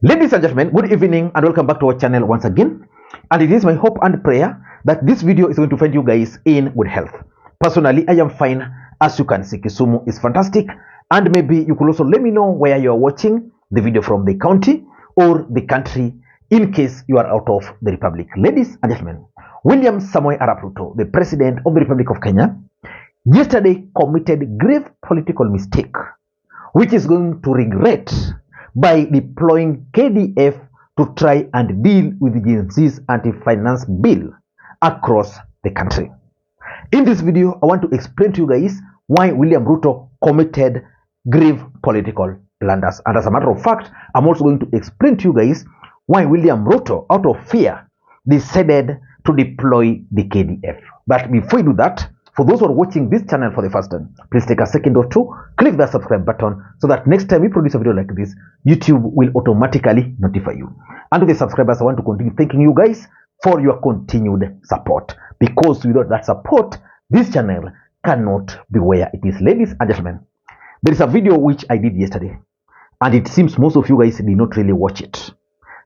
Ladies and gentlemen, good evening and welcome back to our channel once again. And it is my hope and prayer that this video is going to find you guys in good health. Personally, I am fine. As you can see, Kisumu is fantastic. And maybe you could also let me know where you are watching the video from, the county or the country, in case you are out of the republic. Ladies and gentlemen, William Samoei Arap Ruto, the president of the Republic of Kenya, yesterday committed grave political mistake, which is going to regret by deploying KDF to try and deal with the Gen Z's anti-finance bill across the country. In this video, I want to explain to you guys why William Ruto committed grave political blunders. And as a matter of fact, I'm also going to explain to you guys why William Ruto, out of fear, decided to deploy the KDF. But before you do that, for those who are watching this channel for the first time, please take a second or two, click that subscribe button so that next time we produce a video like this, YouTube will automatically notify you. And to the subscribers, I want to continue thanking you guys for your continued support, because without that support, this channel cannot be where it is. Ladies and gentlemen, there is a video which I did yesterday, and it seems most of you guys did not really watch it.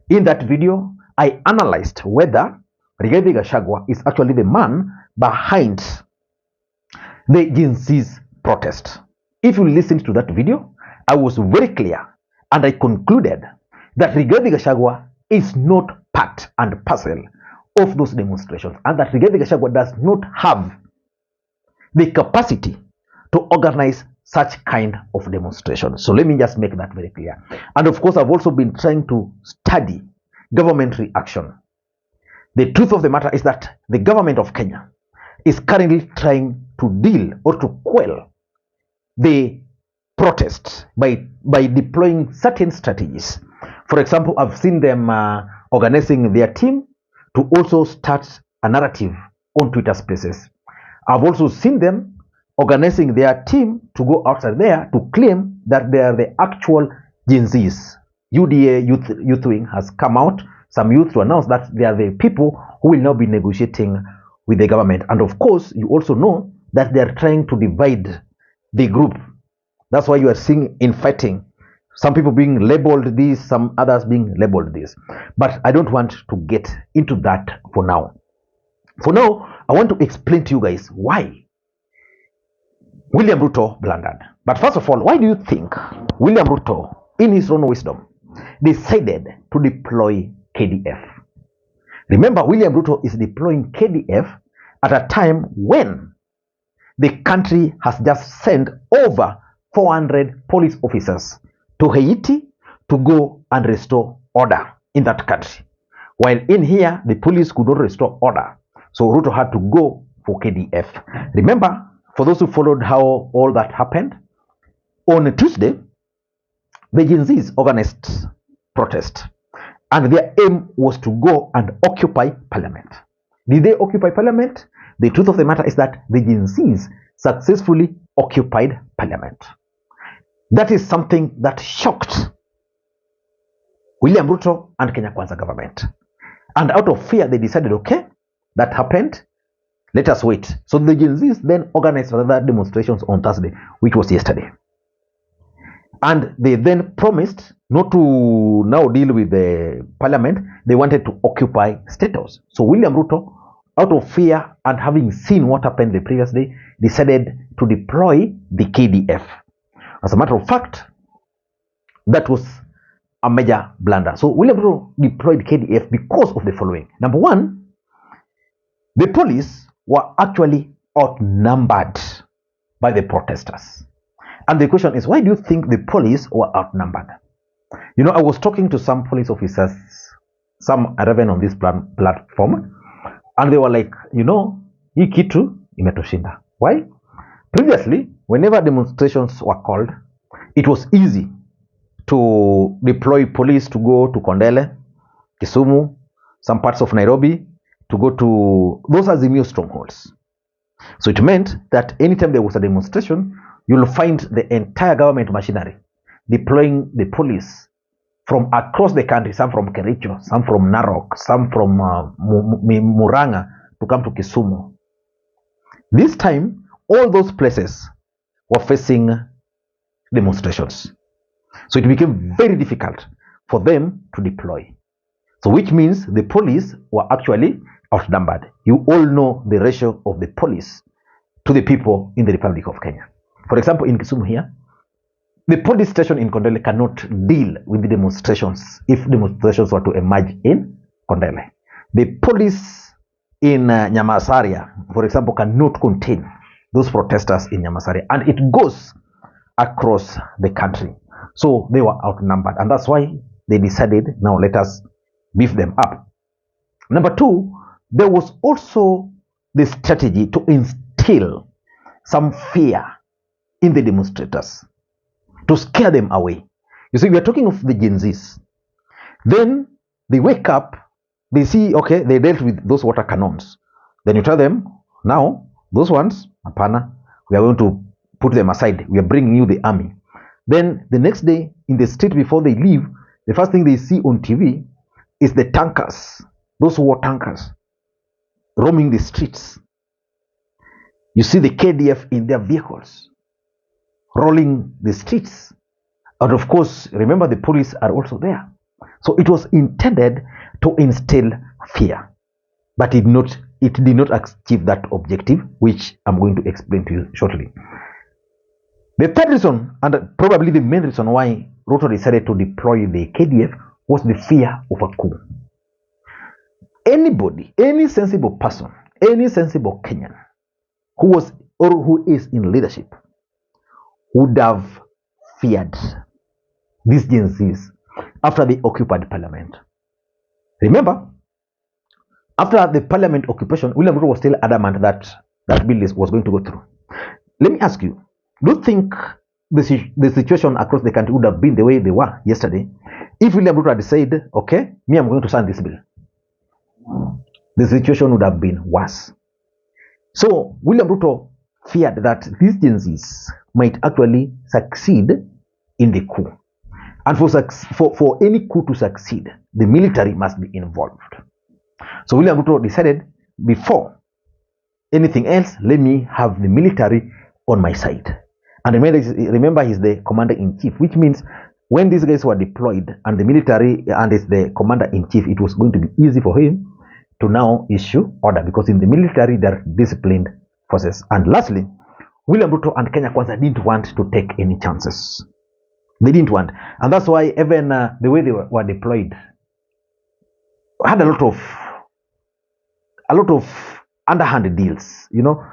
In that video, I analyzed whether Rigathi Gachagua is actually the man behind the Gen Z's protest. If you listened to that video, I was very clear and I concluded that Rigathi Gachagua is not part and parcel of those demonstrations, and that Rigathi Gachagua does not have the capacity to organize such kind of demonstration. So let me just make that very clear. And of course, I've also been trying to study government reaction. The truth of the matter is that the government of Kenya is currently trying to deal or to quell the protests by deploying certain strategies. For example, I've seen them organizing their team to also start a narrative on Twitter Spaces. I've also seen them organizing their team to go outside there to claim that they are the actual Gen Zs. UDA Youth Wing has come out, some youth, to announce that they are the people who will now be negotiating with the government. And of course, you also know that they are trying to divide the group. That's why you are seeing infighting. Some people being labeled this, some others being labeled this. But I don't want to get into that for now. For now, I want to explain to you guys why William Ruto blundered. But first of all, why do you think William Ruto, in his own wisdom, decided to deploy KDF? Remember, William Ruto is deploying KDF at a time when the country has just sent over 400 police officers to Haiti to go and restore order in that country. While in here, the police could not restore order. So Ruto had to go for KDF. Remember, for those who followed how all that happened, on Tuesday, the Gen Zs organized protest, and their aim was to go and occupy parliament. Did they occupy parliament? The truth of the matter is that the Gen Zs successfully occupied parliament. That is something that shocked William Ruto and Kenya Kwanza government. And out of fear, they decided, okay, that happened, let us wait. So the Gen Zs then organized other demonstrations on Thursday, which was yesterday. And they then promised not to now deal with the parliament. They wanted to occupy State House. So William Ruto, out of fear and having seen what happened the previous day, decided to deploy the KDF. As a matter of fact, that was a major blunder. So William Ruto deployed KDF because of the following. Number one, the police were actually outnumbered by the protesters. And the question is, why do you think the police were outnumbered? You know, I was talking to some police officers, some are even on this platform, and they were like, you know, hii kitu imetoshinda. Why? Previously, whenever demonstrations were called, it was easy to deploy police to go to Kondele, Kisumu, some parts of Nairobi, to go to those Azimio strongholds. So it meant that anytime there was a demonstration, you'll find the entire government machinery deploying the police from across the country, some from Kericho, some from Narok, some from Muranga, to come to Kisumu. This time, all those places were facing demonstrations. So it became very difficult for them to deploy. So which means the police were actually outnumbered. You all know the ratio of the police to the people in the Republic of Kenya. For example, in Kisumu here, the police station in Kondele cannot deal with the demonstrations if demonstrations were to emerge in Kondele. The police in Nyamasaria, for example, cannot contain those protesters in Nyamasaria, and it goes across the country. So they were outnumbered, and that's why they decided, now let us beef them up. Number two, there was also the strategy to instill some fear in the demonstrators, to scare them away. You see, we are talking of the Gen Zs. Then they wake up, they see, okay, they dealt with those water cannons. Then you tell them, now, those ones, apana, we are going to put them aside. We are bringing you the army. Then the next day, in the street before they leave, the first thing they see on TV is the tankers, those war tankers, roaming the streets. You see the KDF in their vehicles, rolling the streets. And of course, remember the police are also there. So it was intended to instill fear, but it did not achieve that objective, which I'm going to explain to you shortly. The third reason, and probably the main reason why Ruto decided to deploy the KDF, was the fear of a coup. Anybody, any sensible person, any sensible Kenyan who was or who is in leadership would have feared these Gen Zs after they occupied parliament. Remember, after the parliament occupation, William Ruto was still adamant that that bill was going to go through. Let me ask you, do you think the situation across the country would have been the way they were yesterday if William Ruto had said, okay, me, I'm going to sign this bill? The situation would have been worse. So William Ruto feared that these Gen Zs might actually succeed in the coup. And for any coup to succeed, the military must be involved. So William Ruto decided, before anything else, let me have the military on my side. And remember he's the commander-in-chief, which means when these guys were deployed and the military and is the commander-in-chief, it was going to be easy for him to now issue order, because in the military there are disciplined forces. And lastly, William Ruto and Kenya Kwanza didn't want to take any chances. They didn't want, and that's why even the way they were deployed had a lot of underhand deals. You know,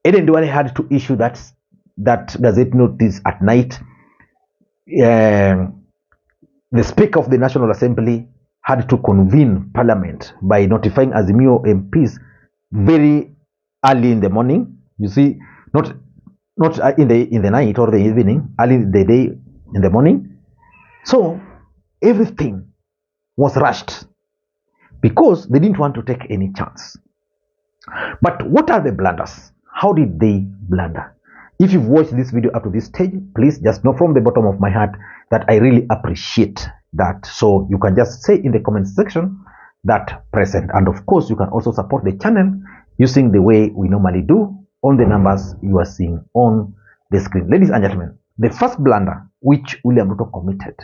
Eden Duale had to issue that gazette notice at night. The Speaker of the National Assembly had to convene Parliament by notifying Azimio MPs very early in the morning. You see, not in the night or the evening, early in the day, in the morning. So everything was rushed because they didn't want to take any chance. But what are the blunders? How did they blunder? If you've watched this video up to this stage, please just know from the bottom of my heart that I really appreciate that. So you can just say in the comment section that present. And of course, you can also support the channel using the way we normally do on the numbers you are seeing on the screen. Ladies and gentlemen, the first blunder which William Ruto committed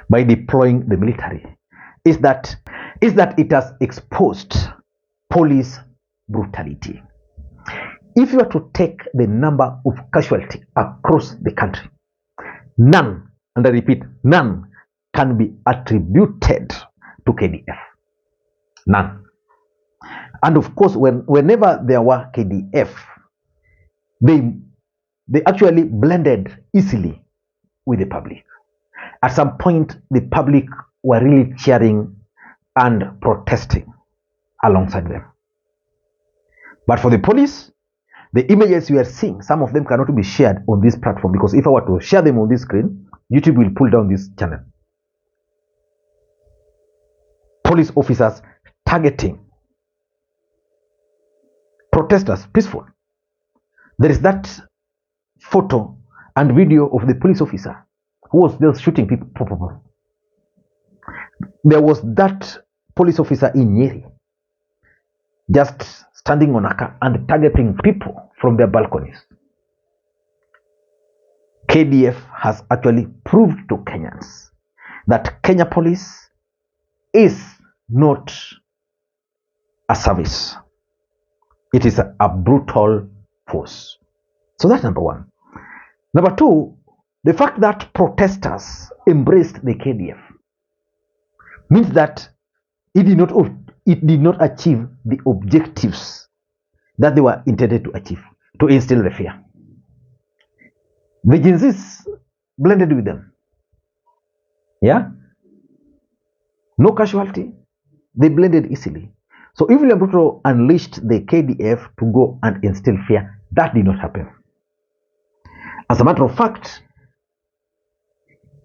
by deploying the military is that it has exposed police brutality. If you are to take the number of casualties across the country, none, and I repeat, none can be attributed to KDF. None. And of course, whenever there were KDF, they actually blended easily with the public. At some point, the public were really cheering and protesting alongside them. But for the police, the images you are seeing, some of them cannot be shared on this platform, because if I were to share them on this screen, YouTube will pull down this channel. Police officers targeting protesters, peaceful. There is that photo and video of the police officer who was just shooting people. There was that police officer in Nyeri just standing on a car and targeting people from their balconies. KDF has actually proved to Kenyans that Kenya police is not a service. It is a brutal force. So that's number one. Number two, the fact that protesters embraced the KDF means that it did not achieve the objectives that they were intended to achieve, to instill the fear. The Gen Zs blended with them. Yeah? No casualty. They blended easily. So if William Ruto unleashed the KDF to go and instill fear, that did not happen. As a matter of fact,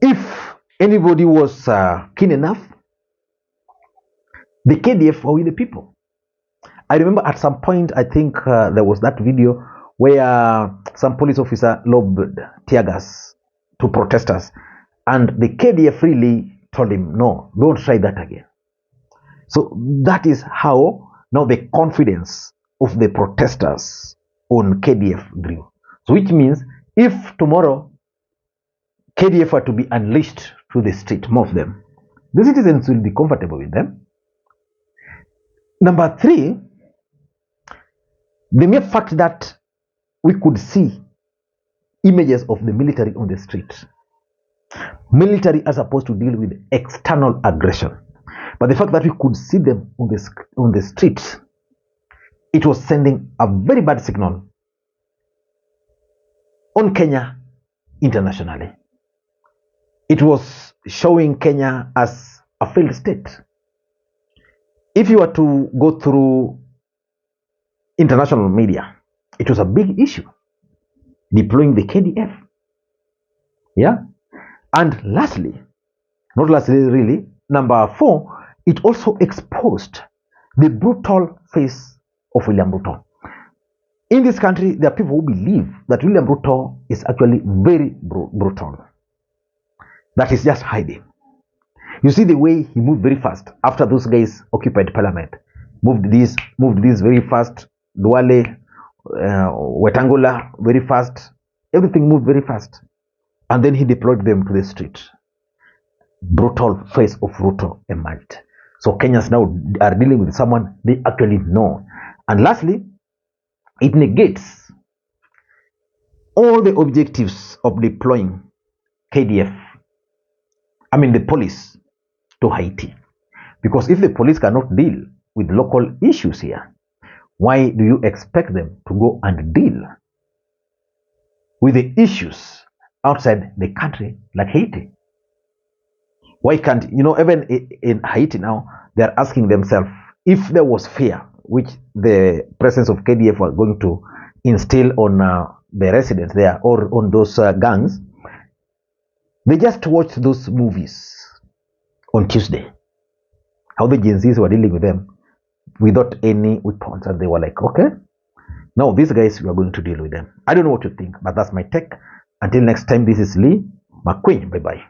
if anybody was keen enough, the KDF were with the people. I remember at some point, I think there was that video where some police officer lobbed tear gas to protesters, and the KDF really told him, no, don't try that again. So that is how now the confidence of the protesters on KDF grew. So which means if tomorrow KDF were to be unleashed to the street, more of them, the citizens will be comfortable with them. Number three, the mere fact that we could see images of the military on the street. Military are supposed to deal with external aggression. But the fact that we could see them on the streets, it was sending a very bad signal on Kenya internationally. It was showing Kenya as a failed state. If you were to go through international media, it was a big issue, deploying the KDF. Yeah? And lastly, not lastly really, number four, it also exposed the brutal face of William Ruto. In this country, there are people who believe that William Ruto is actually very brutal, that he's just hiding. You see the way he moved very fast after those guys occupied parliament. Moved this very fast. Duale, Wetangula, very fast. Everything moved very fast. And then he deployed them to the street. Brutal face of Ruto emerged. So Kenyans now are dealing with someone they actually know. And lastly, it negates all the objectives of deploying KDF, the police, to Haiti. Because if the police cannot deal with local issues here, why do you expect them to go and deal with the issues outside the country like Haiti? Why can't, even in Haiti now, they're asking themselves, if there was fear, which the presence of KDF was going to instill on the residents there or on those gangs, they just watched those movies on Tuesday, how the Gen Zs were dealing with them without any weapons, and they were like, okay, now these guys, we are going to deal with them. I don't know what you think, but that's my take. Until next time, this is Lee Makwiny. Bye-bye.